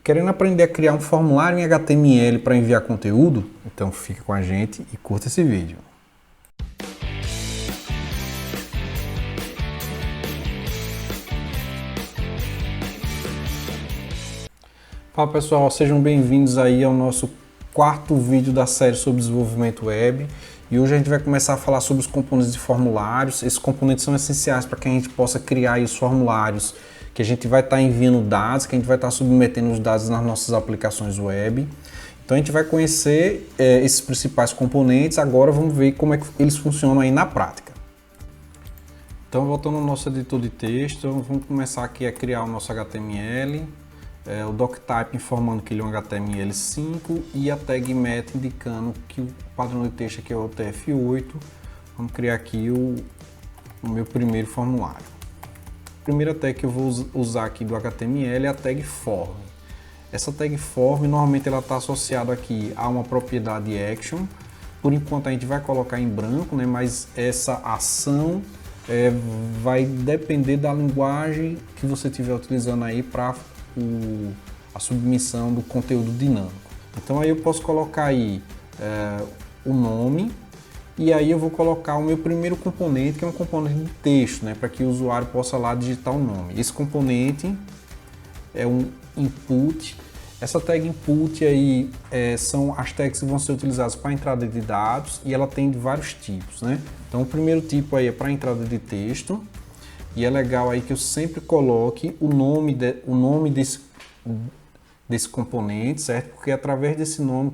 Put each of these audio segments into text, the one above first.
Querendo aprender a criar um formulário em HTML para enviar conteúdo? Então fica com a gente e curta esse vídeo. Fala pessoal, sejam bem-vindos aí ao nosso quarto vídeo da série sobre desenvolvimento web. E hoje a gente vai começar a falar sobre os componentes de formulários. Esses componentes são essenciais para que a gente possa criar aí os formulários, que a gente vai estar enviando dados, que a gente vai estar submetendo os dados nas nossas aplicações web. Então a gente vai conhecer esses principais componentes. Agora vamos ver como é que eles funcionam aí na prática. Então voltando ao nosso editor de texto, vamos começar aqui a criar o nosso HTML. O doctype informando que ele é um HTML5 e a tag meta indicando que o padrão de texto aqui é o TF8. Vamos criar aqui o meu primeiro formulário. A primeira tag que eu vou usar aqui do HTML é a tag form. Essa tag form normalmente ela está associada aqui a uma propriedade action. Por enquanto a gente vai colocar em branco, né? Mas essa ação vai depender da linguagem que você estiver utilizando aí para a submissão do conteúdo dinâmico. Então aí eu posso colocar aí o nome e aí eu vou colocar o meu primeiro componente, que é um componente de texto, né, para que o usuário possa lá digitar o nome. Esse componente é um input. Essa tag input aí são as tags que vão ser utilizadas para entrada de dados e ela tem de vários tipos, né? Então o primeiro tipo aí é para entrada de texto. E é legal aí que eu sempre coloque o nome desse componente, certo? Porque é através desse nome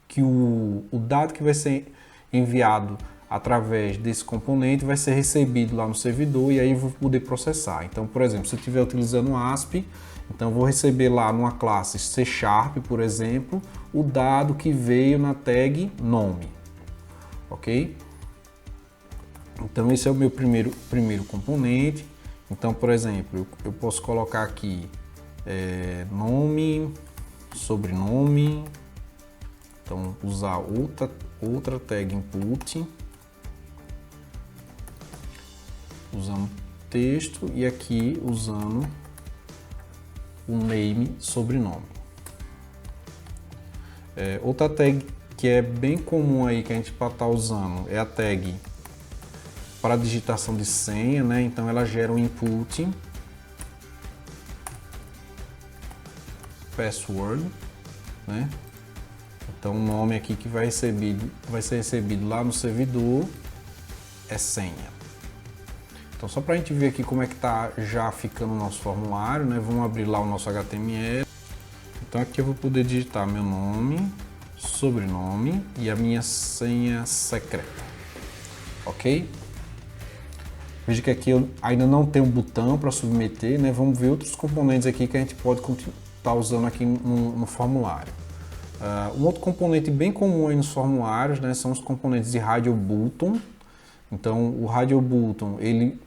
que o dado que vai ser enviado através desse componente vai ser recebido lá no servidor e aí eu vou poder processar. Então, por exemplo, se eu estiver utilizando o ASP, então eu vou receber lá numa classe C#, por exemplo, o dado que veio na tag nome, ok? Então esse é o meu primeiro componente. Então, por exemplo, eu posso colocar aqui nome, sobrenome. Então usar outra tag input, usando texto e aqui usando o name, sobrenome. Outra tag que é bem comum aí que a gente pode estar usando é a tag para digitação de senha, né? Então ela gera um input password, né? Então o nome aqui que vai ser recebido lá no servidor é senha. Então só para a gente ver aqui como é que tá já ficando o nosso formulário, né? Vamos abrir lá o nosso HTML. Então aqui eu vou poder digitar meu nome, sobrenome e a minha senha secreta, ok? Veja que aqui eu ainda não tenho um botão para submeter, né? Vamos ver outros componentes aqui que a gente pode estar usando aqui no formulário. Um outro componente bem comum aí nos formulários, né, são os componentes de radio button. Então o radio button ele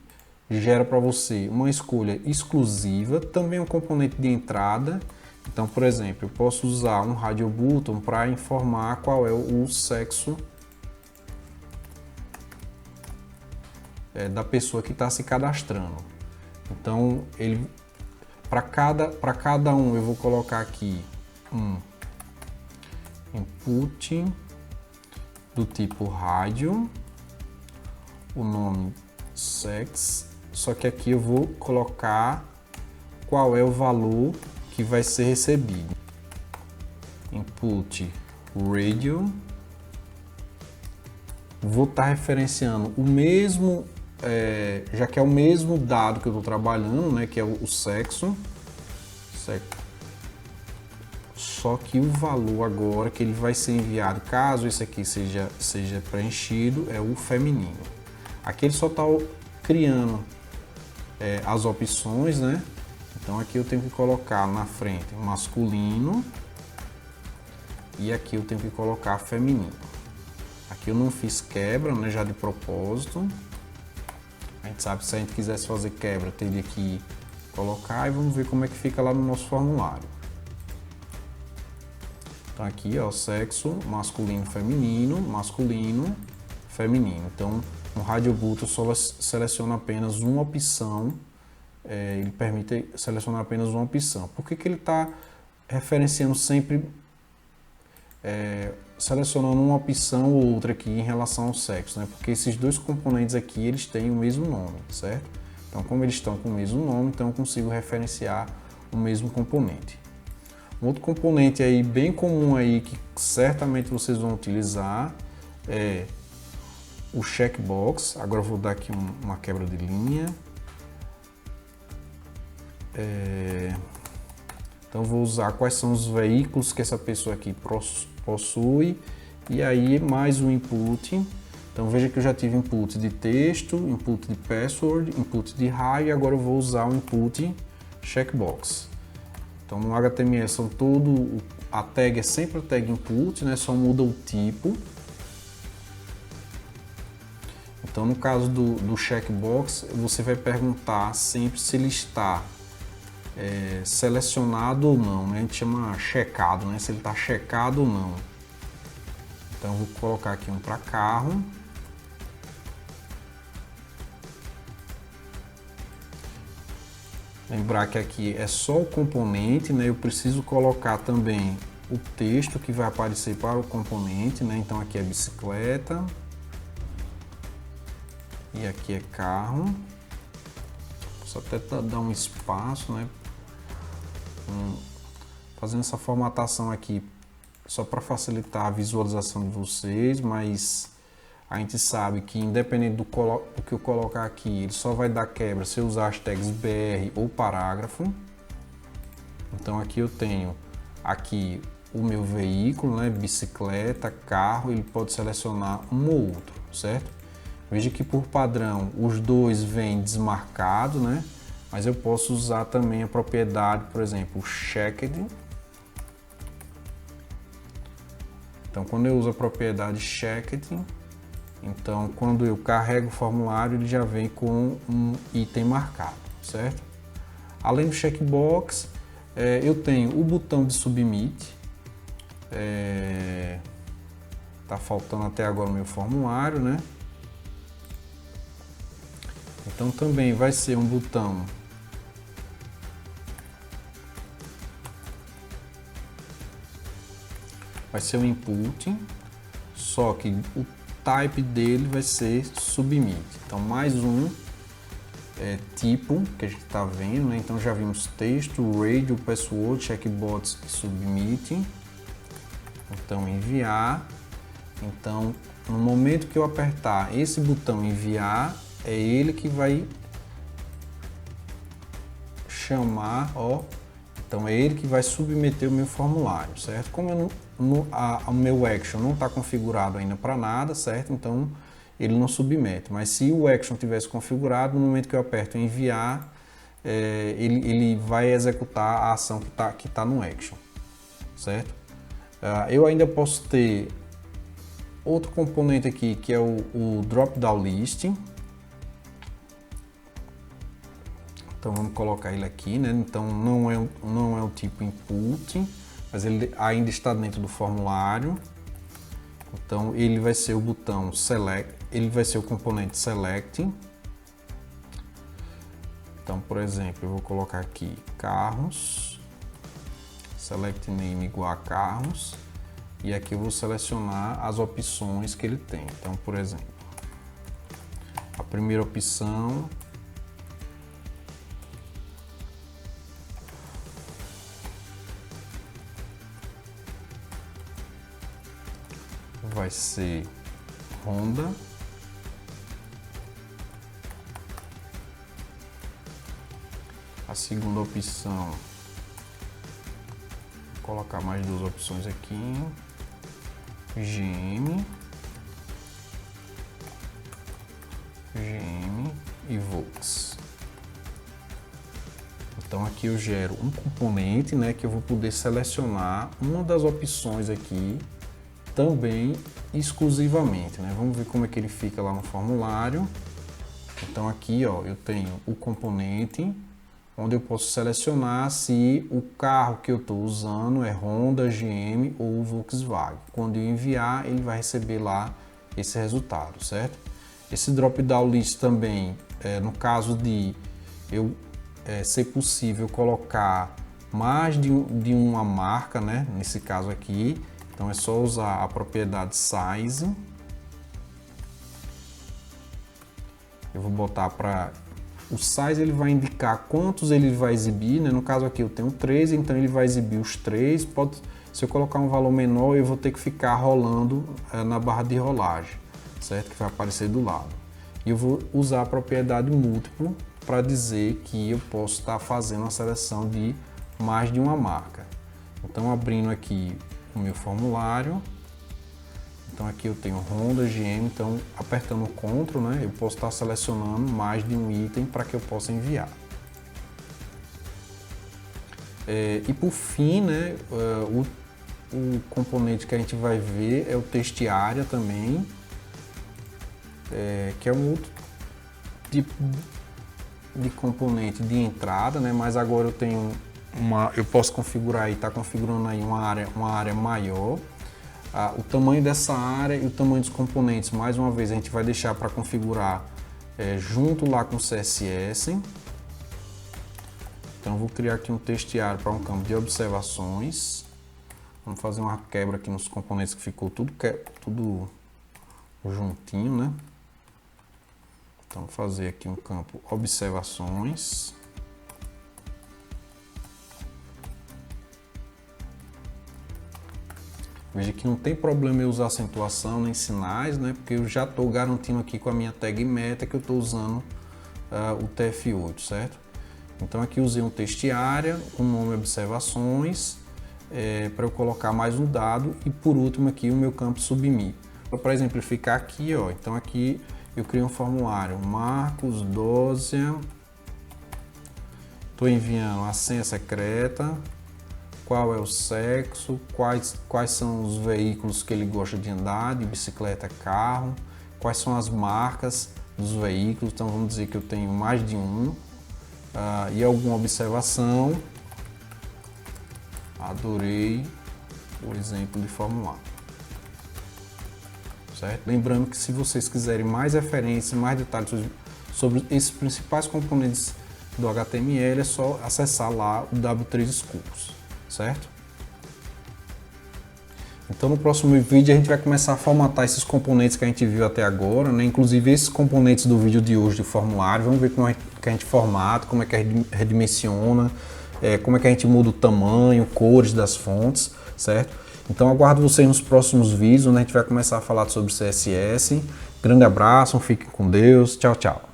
gera para você uma escolha exclusiva, também um componente de entrada. Então, por exemplo, eu posso usar um radio button para informar qual é o sexo da pessoa que está se cadastrando. Então, para cada um eu vou colocar aqui um input do tipo rádio, o nome sex, só que aqui eu vou colocar qual é o valor que vai ser recebido. Input radio, vou estar referenciando o mesmo já que é o mesmo dado que eu estou trabalhando, né, que é o sexo, só que o valor agora que ele vai ser enviado, caso esse aqui seja preenchido, é o feminino. Aqui ele só está criando as opções, né? Então aqui eu tenho que colocar na frente masculino e aqui eu tenho que colocar feminino. Aqui eu não fiz quebra, né, já de propósito. A gente sabe que se a gente quisesse fazer quebra, teria que colocar e vamos ver como é que fica lá no nosso formulário. Então aqui, ó, sexo, masculino, feminino. Então, no radio button só seleciona apenas uma opção, ele permite selecionar apenas uma opção. Por que ele está referenciando sempre, selecionando uma opção ou outra aqui em relação ao sexo, né? Porque esses dois componentes aqui, eles têm o mesmo nome, certo? Então, como eles estão com o mesmo nome, então eu consigo referenciar o mesmo componente. Um outro componente aí bem comum aí que certamente vocês vão utilizar é o checkbox. Agora eu vou dar aqui uma quebra de linha. Então vou usar quais são os veículos que essa pessoa aqui possui e aí mais um input. Então veja que eu já tive input de texto, input de password, input de raio e agora eu vou usar o input checkbox. Então no HTML a tag é sempre a tag input, né? Só muda o tipo. Então no caso do checkbox você vai perguntar sempre se ele está selecionado ou não, né? A gente chama checado, né? Se ele está checado ou não. Então eu vou colocar aqui um para carro. Lembrar que aqui é só o componente, né? Eu preciso colocar também o texto que vai aparecer para o componente, né? Então aqui é bicicleta e aqui é carro. Só até dar um espaço, né? Fazendo essa formatação aqui só para facilitar a visualização de vocês, mas a gente sabe que independente do que eu colocar aqui, ele só vai dar quebra se eu usar as tags BR ou parágrafo. Então aqui eu tenho aqui o meu veículo, né, bicicleta, carro, ele pode selecionar um ou outro, certo? Veja que por padrão os dois vêm desmarcados, né? Mas eu posso usar também a propriedade, por exemplo, checked. Então quando eu uso a propriedade checked, então quando eu carrego o formulário ele já vem com um item marcado, certo? Além do checkbox, eu tenho o botão de submit. Tá faltando até agora o meu formulário, né? Então também vai ser um botão vai ser um input, só que o type dele vai ser submit. Então mais um tipo que a gente está vendo, né? Então já vimos texto, radio, password, checkbox e submit. Então enviar. Então no momento que eu apertar esse botão enviar, é ele que vai chamar, ó. Então é ele que vai submeter o meu formulário, certo? Como o meu action não está configurado ainda para nada, certo? Então ele não submete. Mas se o action tivesse configurado, no momento que eu aperto enviar, ele vai executar a ação que tá no action, certo? Eu ainda posso ter outro componente aqui que é o drop-down list. Então vamos colocar ele aqui, né? Então não é o tipo input, mas ele ainda está dentro do formulário. Então ele vai ser o botão select, ele vai ser o componente select. Então, por exemplo, eu vou colocar aqui carros, select name igual a carros, e aqui eu vou selecionar as opções que ele tem. Então, por exemplo, a primeira opção vai ser Honda. A segunda opção, vou colocar mais duas opções aqui, GM e Volks. Então aqui eu gero um componente, né, que eu vou poder selecionar uma das opções aqui também exclusivamente, né? Vamos ver como é que ele fica lá no formulário. Então aqui, ó, eu tenho o componente onde eu posso selecionar se o carro que eu estou usando é Honda, GM ou Volkswagen. Quando eu enviar, ele vai receber lá esse resultado, certo? Esse drop-down list também, no caso de eu ser possível colocar mais de uma marca, né? Nesse caso aqui, então é só usar a propriedade size. Eu vou botar para o size, ele vai indicar quantos ele vai exibir, né? No caso aqui eu tenho 3, então ele vai exibir os 3. Se eu colocar um valor menor, eu vou ter que ficar rolando na barra de rolagem, certo? Que vai aparecer do lado. E eu vou usar a propriedade múltiplo para dizer que eu posso estar fazendo a seleção de mais de uma marca. Então, abrindo aqui o meu formulário, então aqui eu tenho Honda, GM, então apertando o Ctrl, né, eu posso estar selecionando mais de um item para que eu possa enviar. E por fim, né, o componente que a gente vai ver é o texto área também, que é um outro tipo de componente de entrada, né, mas agora eu tenho eu posso configurar aí, tá configurando aí uma área maior. O tamanho dessa área e o tamanho dos componentes, mais uma vez, a gente vai deixar para configurar junto lá com o CSS. Então, vou criar aqui um textiário para um campo de observações. Vamos fazer uma quebra aqui nos componentes que ficou tudo juntinho, né? Então, vou fazer aqui um campo observações. Veja que não tem problema eu usar acentuação nem sinais, né? Porque eu já estou garantindo aqui com a minha tag meta que eu estou usando o TF8, certo? Então aqui usei um textiária, um nome observações, para eu colocar mais um dado e por último aqui o meu campo submit. Para exemplificar aqui, ó, então aqui eu crio um formulário, Marcos Dózia, estou enviando a senha secreta, qual é o sexo, quais são os veículos que ele gosta de andar, de bicicleta, carro, quais são as marcas dos veículos, então vamos dizer que eu tenho mais de um, e alguma observação. Adorei o exemplo de formulário, certo? Lembrando que se vocês quiserem mais referências, mais detalhes sobre esses principais componentes do HTML, é só acessar lá o W3 Schools, certo? Então no próximo vídeo a gente vai começar a formatar esses componentes que a gente viu até agora, né? Inclusive esses componentes do vídeo de hoje do formulário. Vamos ver como é que a gente formata, como é que a gente redimensiona, como é que a gente muda o tamanho, cores das fontes, certo? Então aguardo vocês nos próximos vídeos, onde a gente vai começar a falar sobre CSS. Grande abraço, fiquem com Deus, tchau, tchau.